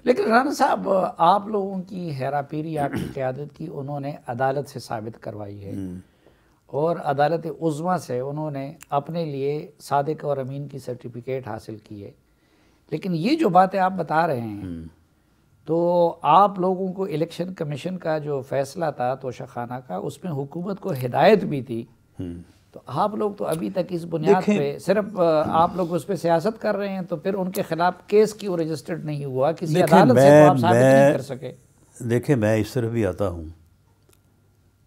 لیکن رانا صاحب آپ لوگوں کی ہیرا پھیری آپ کی قیادت کی انہوں نے عدالت سے ثابت کروائی ہے اور عدالت عظمیٰ سے انہوں نے اپنے لیے صادق اور امین کی سرٹیفکیٹ حاصل کی ہے. لیکن یہ جو باتیں آپ بتا رہے ہیں تو آپ لوگوں کو الیکشن کمیشن کا جو فیصلہ تھا توشہ خانہ کا اس میں حکومت کو ہدایت بھی تھی، تو آپ لوگ تو ابھی تک اس بنیاد پہ صرف آپ لوگ اس پہ سیاست کر رہے ہیں، تو پھر ان کے خلاف کیس کیوں رجسٹرڈ نہیں ہوا؟ کسی عدالت سے تو آپ ثابت نہیں کر سکے. دیکھیں میں اس طرف بھی آتا ہوں،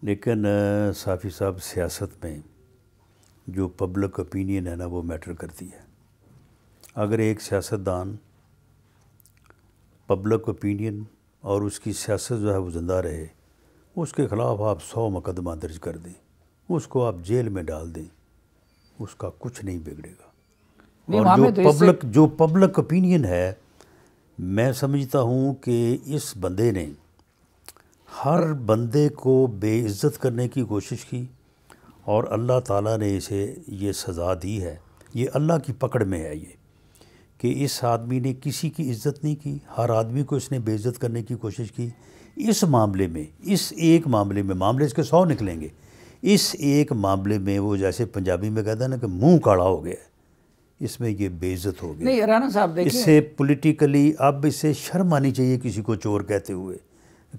لیکن صافی صاحب سیاست میں جو پبلک اوپینین ہے نا وہ میٹر کرتی ہے. اگر ایک سیاستدان پبلک اوپینین اور اس کی سیاست جو ہے وہ زندہ رہے، اس کے خلاف آپ 100 مقدمہ درج کر دیں، اس کو آپ جیل میں ڈال دیں، اس کا کچھ نہیں بگڑے گا. اور جو پبلک اوپینین ہے، میں سمجھتا ہوں کہ اس بندے نے ہر بندے کو بے عزت کرنے کی کوشش کی اور اللہ تعالیٰ نے اسے یہ سزا دی ہے. یہ اللہ کی پکڑ میں ہے یہ کہ اس آدمی نے کسی کی عزت نہیں کی، ہر آدمی کو اس نے بے عزت کرنے کی کوشش کی. اس معاملے میں، اس ایک معاملے میں، معاملے اس کے 100 نکلیں گے، اس ایک معاملے میں وہ جیسے پنجابی میں کہتا ہے نا کہ منہ کاڑا ہو گیا، اس میں یہ بے عزت ہو گیا. نہیں رانا صاحب دیکھیں، اس سے پولیٹیکلی اب اسے شرم آنی چاہیے کسی کو چور کہتے ہوئے،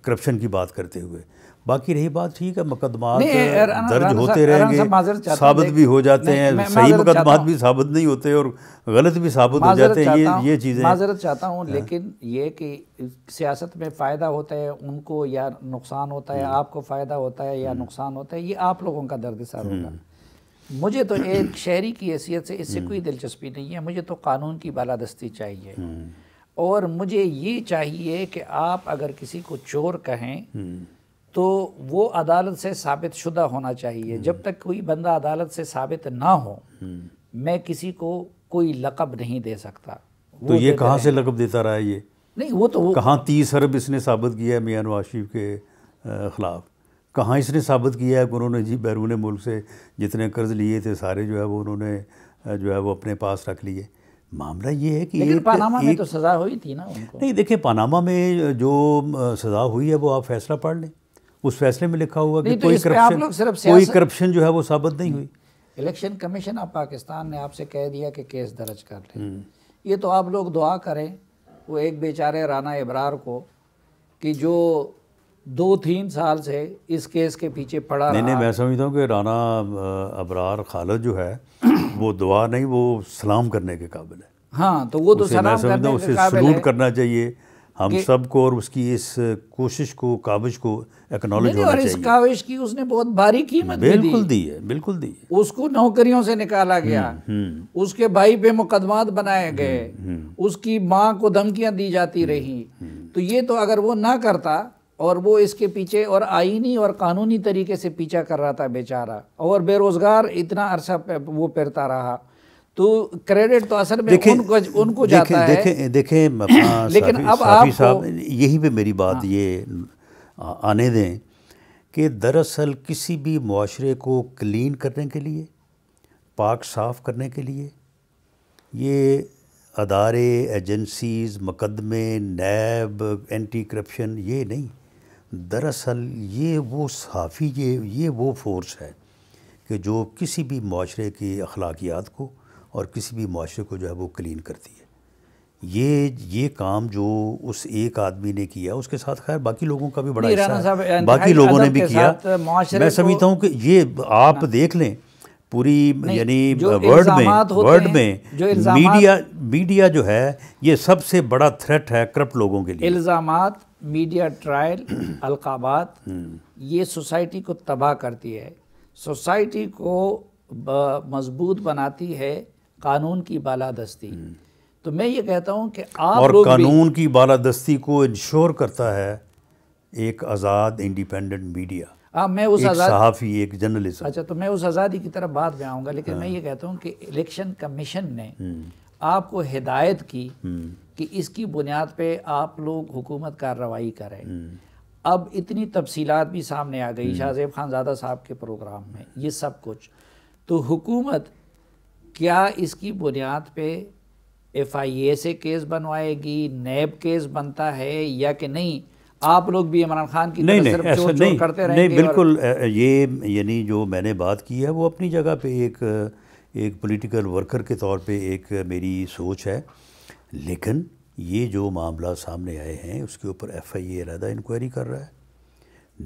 کرپشن کی بات کرتے ہوئے. باقی رہی بات ٹھیک ہے، مقدمات درج ہوتے رہیں گے، ثابت بھی ہو جاتے ہیں، صحیح مقدمات بھی ثابت نہیں ہوتے اور غلط بھی ثابت ہو جاتے ہیں. یہ چیزیں معذرت چاہتا ہوں، لیکن یہ کہ سیاست میں فائدہ ہوتا ہے ان کو یا نقصان ہوتا ہے، آپ کو فائدہ ہوتا ہے یا نقصان ہوتا ہے، یہ آپ لوگوں کا درد سر ہوگا. مجھے تو ایک شہری کی حیثیت سے اس سے کوئی دلچسپی نہیں ہے. مجھے تو قانون کی بالادستی چاہیے، اور مجھے یہ چاہیے کہ آپ اگر کسی کو چور کہیں تو وہ عدالت سے ثابت شدہ ہونا چاہیے. جب تک کوئی بندہ عدالت سے ثابت نہ ہو میں کسی کو کوئی لقب نہیں دے سکتا. تو یہ کہاں سے لقب دیتا رہا ہے؟ یہ نہیں، وہ تو کہاں 30 ارب اس نے ثابت کیا ہے میاں نواز شریف کے خلاف؟ کہاں اس نے ثابت کیا ہے کہ انہوں نے جی بیرون ملک سے جتنے قرض لیے تھے سارے جو ہے وہ انہوں نے جو ہے وہ اپنے پاس رکھ لیے؟ معاملہ یہ ہے کہ لیکن پاناما میں تو سزا ہوئی تھی نا ان کو. نہیں دیکھیں، پاناما میں جو سزا ہوئی ہے وہ آپ فیصلہ پڑھ لیں، اس فیصلے میں لکھا ہوا کہ کوئی کرپشن جو ہے وہ ثابت نہیں ہوئی. الیکشن کمیشن آف پاکستان نے آپ سے کہہ دیا کہ کیس درج کر لیں. یہ تو آپ لوگ دعا کریں وہ ایک بیچارے رانا ابرار کو کہ جو 2-3 سال سے اس کیس کے پیچھے پڑا رہا. نہیں میں سمجھتا ہوں کہ رانا ابرار خالد جو ہے وہ دعا نہیں، وہ سلام کرنے کے قابل ہے. ہاں تو وہ تو سلام کرنے کے قابل ہے، اسے سلوٹ کرنا چاہیے ہم سب کو، اور اس کی اس کوشش کو، کاوش کو ایکنالج ہونا چاہیے. اور اس کاوش کی اس نے بہت بھاری قیمت بھی دی. بالکل دی. اس کو نوکریوں سے نکالا گیا، اس کے بھائی پہ مقدمات بنائے گئے، اس کی ماں کو دھمکیاں دی جاتی رہی. تو یہ تو اگر وہ نہ کرتا اور وہ اس کے پیچھے اور آئینی اور قانونی طریقے سے پیچھا کر رہا تھا بیچارہ، اور بے روزگار اتنا عرصہ وہ پھرتا رہا، تو کریڈٹ تو اصل میں ان کو جاتا ہے. دیکھیں لیکن اب آپ صاحب یہی پہ میری بات یہ آنے دیں کہ دراصل کسی بھی معاشرے کو کلین کرنے کے لیے، پاک صاف کرنے کے لیے یہ ادارے، ایجنسیز، مقدمے، نیب، اینٹی کرپشن یہ نہیں. دراصل یہ وہ صحافی، یہ وہ فورس ہے کہ جو کسی بھی معاشرے کی اخلاقیات کو اور کسی بھی معاشرے کو جو ہے وہ کلین کرتی ہے. یہ کام جو اس ایک آدمی نے کیا، اس کے ساتھ خیر باقی لوگوں کا بھی بڑا حصہ ہے، باقی لوگوں نے بھی کیا. میں سمجھتا ہوں کہ یہ آپ دیکھ لیں پوری یعنی ورلڈ میں میڈیا جو ہے یہ سب سے بڑا تھریٹ ہے کرپٹ لوگوں کے لیے. الزامات، میڈیا ٹرائل، القابات، یہ سوسائٹی کو تباہ کرتی ہے، سوسائٹی کو مضبوط بناتی ہے قانون کی بالادستی. تو میں یہ کہتا ہوں کہ آپ اور لوگ قانون کی بالادستی کو انشور کرتا ہے ایک آزاد انڈیپینڈنٹ میڈیا، ایک صحافی، ایک جرنلسٹ. اچھا، تو میں اس آزادی کی طرف بات میں آؤں گا، لیکن میں یہ کہتا ہوں کہ الیکشن کمیشن نے آپ کو ہدایت کی کہ اس کی بنیاد پہ آپ لوگ حکومت کارروائی کریں. اب اتنی تفصیلات بھی سامنے آ گئی شاہ زیب خان زادہ صاحب کے پروگرام میں، یہ سب کچھ. تو حکومت کیا اس کی بنیاد پہ ایف آئی اے سے کیس بنوائے گی، نیب کیس بنتا ہے یا کہ نہیں آپ لوگ بھی عمران خان کی طرح صرف چور چور کرتے رہیں نہیں گے؟ بالکل یہ یعنی جو میں نے بات کی ہے وہ اپنی جگہ پہ ایک پولیٹیکل ورکر کے طور پہ ایک میری سوچ ہے، لیکن یہ جو معاملات سامنے آئے ہیں اس کے اوپر ایف آئی اے علیحدہ انکوائری کر رہا ہے،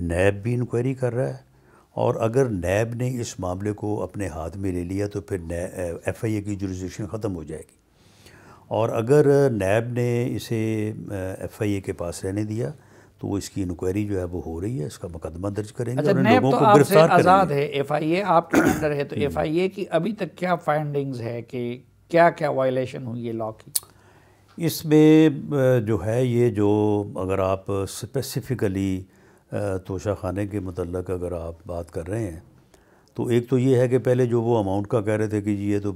نیب بھی انکوائری کر رہا ہے، اور اگر نیب نے اس معاملے کو اپنے ہاتھ میں لے لیا تو پھر ایف آئی اے کی جورسڈکشن ختم ہو جائے گی، اور اگر نیب نے اسے ایف آئی اے کے پاس رہنے دیا تو وہ اس کی انکوائری جو ہے وہ ہو رہی ہے، اس کا مقدمہ درج کریں گے اچھا، اور ان نیب لوگوں تو کو آپ سے گرفتار کریں آزاد گے۔ ہے، ایف آئی اے آپ کے انڈر ہے، تو ایف آئی اے کی ابھی تک کیا فائنڈنگز ہے کہ کیا کیا وائلیشن ہوئی ہے لا کی؟ اس میں جو ہے یہ جو اگر آپ اسپیسیفکلی توشہ خانے کے متعلق اگر آپ بات کر رہے ہیں تو ایک تو یہ ہے کہ پہلے جو وہ اماؤنٹ کا کہہ رہے تھے کہ یہ تو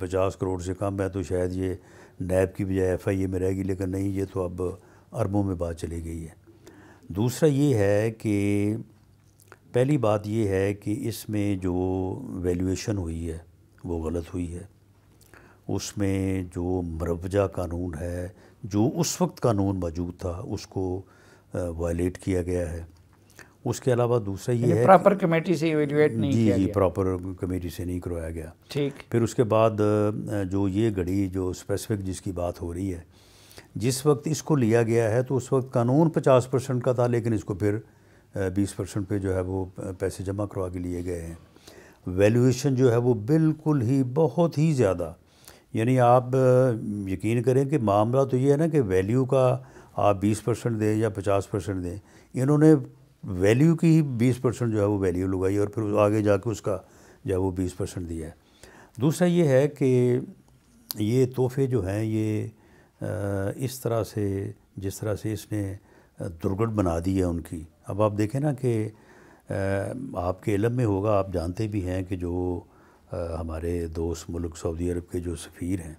50 کروڑ سے کم ہے تو شاید یہ نیب کی بجائے ایف آئی اے میں رہے گی، لیکن نہیں، یہ تو اب اربوں میں بات چلی گئی ہے۔ دوسرا یہ ہے کہ پہلی بات یہ ہے کہ اس میں جو ویلیویشن ہوئی ہے وہ غلط ہوئی ہے، اس میں جو مروجہ قانون ہے، جو اس وقت قانون موجود تھا، اس کو وائلیٹ کیا گیا ہے۔ اس کے علاوہ دوسرا یہ ہے پراپر کمیٹی سے ایویلویٹ نہیں کیا جی گیا؟ پراپر کمیٹی سے نہیں کروایا گیا۔ ٹھیک۔ پھر اس کے بعد جو یہ گھڑی جو اسپیسیفک جس کی بات ہو رہی ہے، جس وقت اس کو لیا گیا ہے تو اس وقت قانون 50% کا تھا، لیکن اس کو پھر 20% پہ جو ہے وہ پیسے جمع کروا کے لیے گئے ہیں۔ ویلیویشن جو ہے وہ بالکل ہی بہت ہی زیادہ، یعنی آپ یقین کریں کہ معاملہ تو یہ ہے نا کہ ویلیو کا آپ 20% دیں یا 50% دیں، انہوں نے ویلیو کی ہی 20% جو ہے وہ ویلیو لگائی اور پھر آگے جا کے اس کا جو ہے وہ 20% دیا ہے۔ دوسرا یہ ہے کہ یہ تحفے جو ہیں یہ اس طرح سے جس طرح سے اس نے درگٹ بنا دی ہے ان کی، اب آپ دیکھیں نا کہ آپ کے علم میں ہوگا، آپ جانتے بھی ہیں کہ جو ہمارے دوست ملک سعودی عرب کے جو سفیر ہیں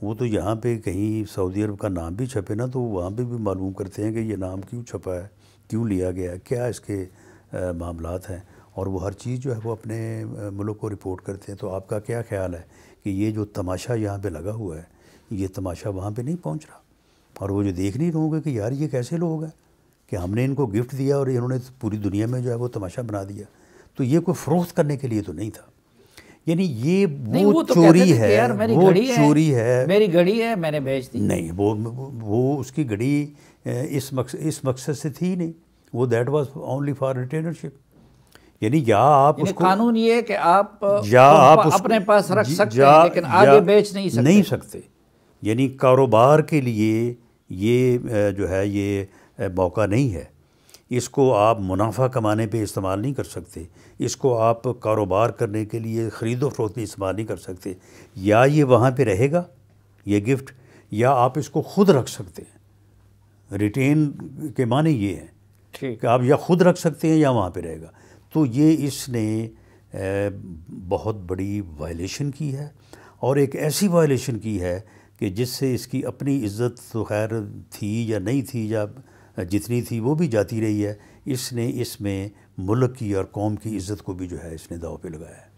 وہ تو یہاں پہ کہیں سعودی عرب کا نام بھی چھپے نا تو وہاں پہ بھی معلوم کرتے ہیں کہ یہ نام کیوں چھپا ہے، کیوں لیا گیا ہے، کیا اس کے معاملات ہیں، اور وہ ہر چیز جو ہے وہ اپنے ملک کو رپورٹ کرتے ہیں۔ تو آپ کا کیا خیال ہے کہ یہ جو تماشا یہاں پہ لگا ہوا ہے یہ تماشا وہاں پہ نہیں پہنچ رہا؟ اور وہ جو دیکھ نہیں رہے گے کہ یار یہ کیسے لوگ ہیں کہ ہم نے ان کو گفٹ دیا اور انہوں نے پوری دنیا میں جو ہے وہ تماشا بنا دیا، تو یہ کوئی فروخت کرنے کے لیے تو نہیں تھا، یعنی یہ وہ چوری ہے، وہ چوری ہے، میری گھڑی ہے میں نے بیچ دی۔ نہیں، وہ اس کی گھڑی اس مقصد سے تھی نہیں، وہ دیٹ واز اونلی فار ریٹینرشپ، یعنی یا آپ اس کو قانون یہ ہے کہ آپ اپنے پاس رکھ سکتے ہیں لیکن آگے بیچ نہیں سکتے، یعنی کاروبار کے لیے یہ جو ہے یہ موقع نہیں ہے، اس کو آپ منافع کمانے پہ استعمال نہیں کر سکتے، اس کو آپ کاروبار کرنے کے لیے خرید و فروخت میں استعمال نہیں کر سکتے، یا یہ وہاں پہ رہے گا یہ گفٹ، یا آپ اس کو خود رکھ سکتے ہیں۔ ریٹین کے معنی یہ ہیں کہ آپ یا خود رکھ سکتے ہیں یا وہاں پہ رہے گا۔ تو یہ اس نے بہت بڑی وائلیشن کی ہے، اور ایک ایسی وائلیشن کی ہے کہ جس سے اس کی اپنی عزت تو خیر تھی یا نہیں تھی یا جتنی تھی وہ بھی جاتی رہی ہے، اس نے اس میں ملک کی اور قوم کی عزت کو بھی جو ہے اس نے داؤ پہ لگایا ہے۔